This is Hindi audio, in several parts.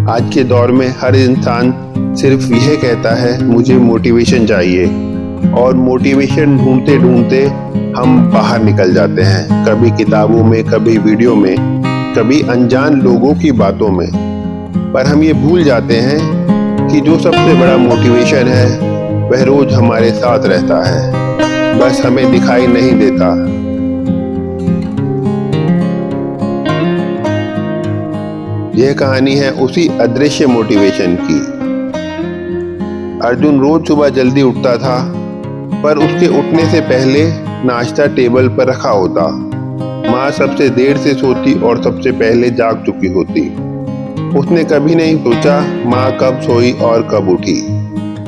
आज के दौर में हर इंसान सिर्फ यह कहता है मुझे मोटिवेशन चाहिए, और मोटिवेशन ढूंढते ढूंढते हम बाहर निकल जाते हैं, कभी किताबों में, कभी वीडियो में, कभी अनजान लोगों की बातों में। पर हम ये भूल जाते हैं कि जो सबसे बड़ा मोटिवेशन है वह रोज हमारे साथ रहता है, बस हमें दिखाई नहीं देता। यह कहानी है उसी अदृश्य मोटिवेशन की। अर्जुन रोज सुबह जल्दी उठता था, पर उसके उठने से पहले नाश्ता टेबल पर रखा होता। माँ सबसे देर से सोती और सबसे पहले जाग चुकी होती। उसने कभी नहीं सोचा माँ कब सोई और कब उठी,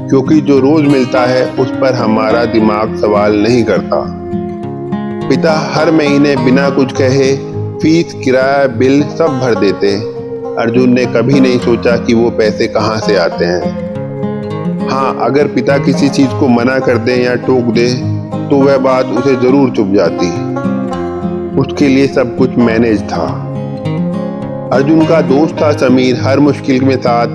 क्योंकि जो रोज मिलता है उस पर हमारा दिमाग सवाल नहीं करता। पिता हर महीने बिना कुछ कहे फीस, किराया, बिल सब भर देते। अर्जुन ने कभी नहीं सोचा कि वो पैसे कहाँ से आते हैं। हाँ, अगर पिता किसी चीज को मना कर दे या टोक दे तो वह बात उसे जरूर चुभ जाती। उसके लिए सब कुछ मैनेज था। अर्जुन का दोस्त था समीर, हर मुश्किल में साथ,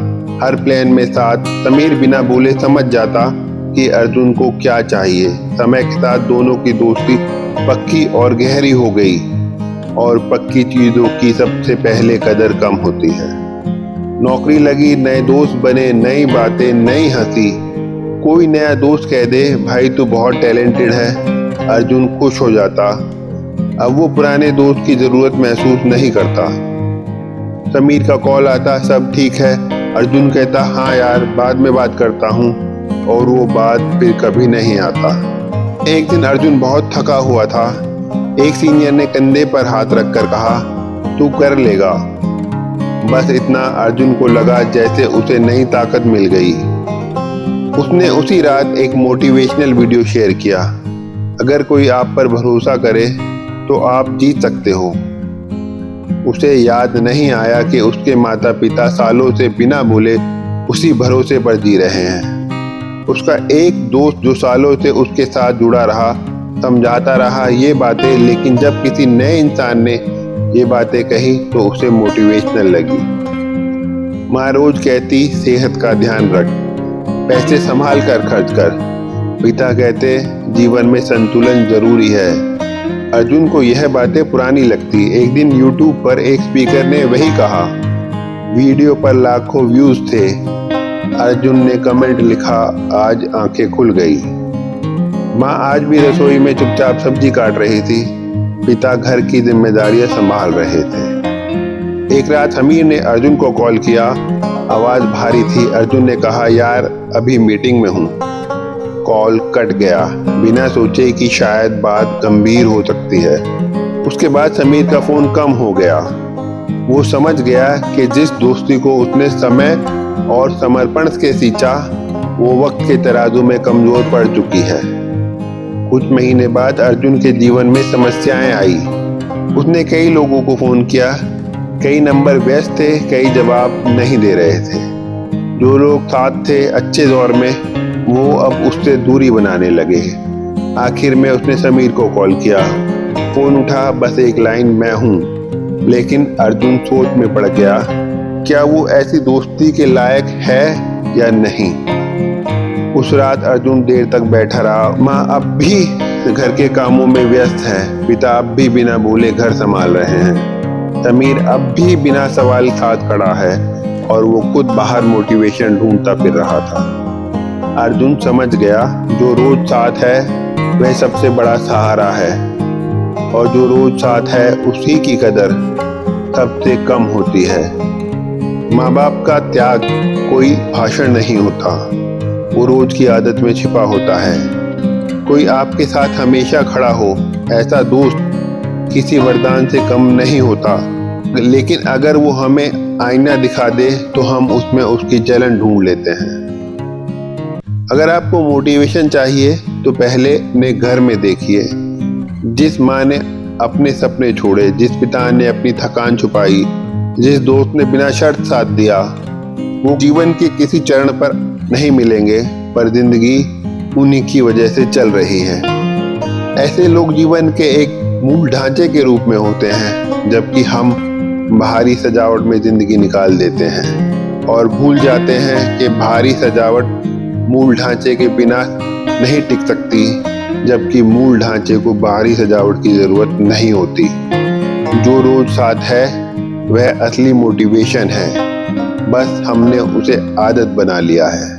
हर प्लान में साथ। समीर बिना बोले समझ जाता कि अर्जुन को क्या चाहिए। समय के साथ दोनों की दोस्ती पक्की और गहरी हो गई, और पक्की चीजों की सबसे पहले कदर कम होती है। नौकरी लगी, नए दोस्त बने, नई बातें, नई हंसी। कोई नया दोस्त कह दे भाई तू बहुत टैलेंटेड है, अर्जुन खुश हो जाता। अब वो पुराने दोस्त की जरूरत महसूस नहीं करता। समीर का कॉल आता, सब ठीक है? अर्जुन कहता हाँ यार, बाद में बात करता हूँ, और वो बात फिर कभी नहीं आता। एक दिन अर्जुन बहुत थका हुआ था। एक सीनियर ने कंधे पर हाथ रखकर कहा तू कर लेगा। बस इतना अर्जुन को लगा जैसे उसे नई ताकत मिल गई। उसने उसी रात एक मोटिवेशनल वीडियो शेयर किया। अगर कोई आप पर भरोसा करे तो आप जीत सकते हो। उसे याद नहीं आया कि उसके माता पिता सालों से बिना बोले उसी भरोसे पर जी रहे हैं। उसका एक दोस्त जो सालों से उसके साथ जुड़ा रहा, समझाता रहा ये बातें, लेकिन जब किसी नए इंसान ने ये बातें कही तो उसे मोटिवेशनल लगी। माँ रोज कहती सेहत का ध्यान रख, पैसे संभाल कर खर्च कर। पिता कहते जीवन में संतुलन जरूरी है। अर्जुन को यह बातें पुरानी लगती। एक दिन यूट्यूब पर एक स्पीकर ने वही कहा। वीडियो पर लाखों व्यूज थे। अर्जुन ने कमेंट लिखा, आज आंखें खुल गई। माँ आज भी रसोई में चुपचाप सब्जी काट रही थी। पिता घर की जिम्मेदारियां संभाल रहे थे। एक रात समीर ने अर्जुन को कॉल किया। आवाज भारी थी। अर्जुन ने कहा यार अभी मीटिंग में हूँ। कॉल कट गया, बिना सोचे कि शायद बात गंभीर हो सकती है। उसके बाद समीर का फोन कम हो गया। वो समझ गया कि जिस दोस्ती को उसने समय और समर्पण से सींचा वो वक्त के तराजू में कमजोर पड़ चुकी है। कुछ महीने बाद अर्जुन के जीवन में समस्याएं आई। उसने कई लोगों को फोन किया, कई नंबर व्यस्त थे, कई जवाब नहीं दे रहे थे। जो लोग साथ थे अच्छे दौर में, वो अब उससे दूरी बनाने लगे। आखिर में उसने समीर को कॉल किया। फोन उठा, बस एक लाइन मैं हूँ। लेकिन अर्जुन सोच में पड़ गया, क्या वो ऐसी दोस्ती के लायक है या नहीं। उस रात अर्जुन देर तक बैठा रहा। माँ अब भी घर के कामों में व्यस्त है। पिता अब भी बिना बोले घर संभाल रहे हैं। समीर अब भी बिना सवाल साथ खड़ा है, और वो खुद बाहर मोटिवेशन ढूंढता फिर रहा था। अर्जुन समझ गया जो रोज साथ है वह सबसे बड़ा सहारा है, और जो रोज साथ है उसी की कदर सबसे कम होती है। माँ बाप का त्याग कोई भाषण नहीं होता, वो रोज की आदत में छिपा होता है। कोई आपके साथ हमेशा खड़ा हो, ऐसा दोस्त किसी वरदान से कम नहीं होता। लेकिन अगर वो हमें आईना दिखा दे तो हम उसमें उसकी जलन ढूंढ लेते हैं। अगर आपको मोटिवेशन चाहिए तो पहले अपने घर में देखिए। जिस माँ ने अपने सपने छोड़े, जिस पिता ने अपनी थकान छुपाई, जिस दोस्त ने बिना शर्त साथ दिया, वो जीवन के किसी चरण पर नहीं मिलेंगे, पर जिंदगी उन्हीं की वजह से चल रही है। ऐसे लोग जीवन के एक मूल ढांचे के रूप में होते हैं, जबकि हम बाहरी सजावट में जिंदगी निकाल देते हैं। और भूल जाते हैं कि बाहरी सजावट मूल ढांचे के बिना नहीं टिक सकती, जबकि मूल ढांचे को बाहरी सजावट की जरूरत नहीं होती। जो रोज साथ है वह असली मोटिवेशन है, बस हमने उसे आदत बना लिया है।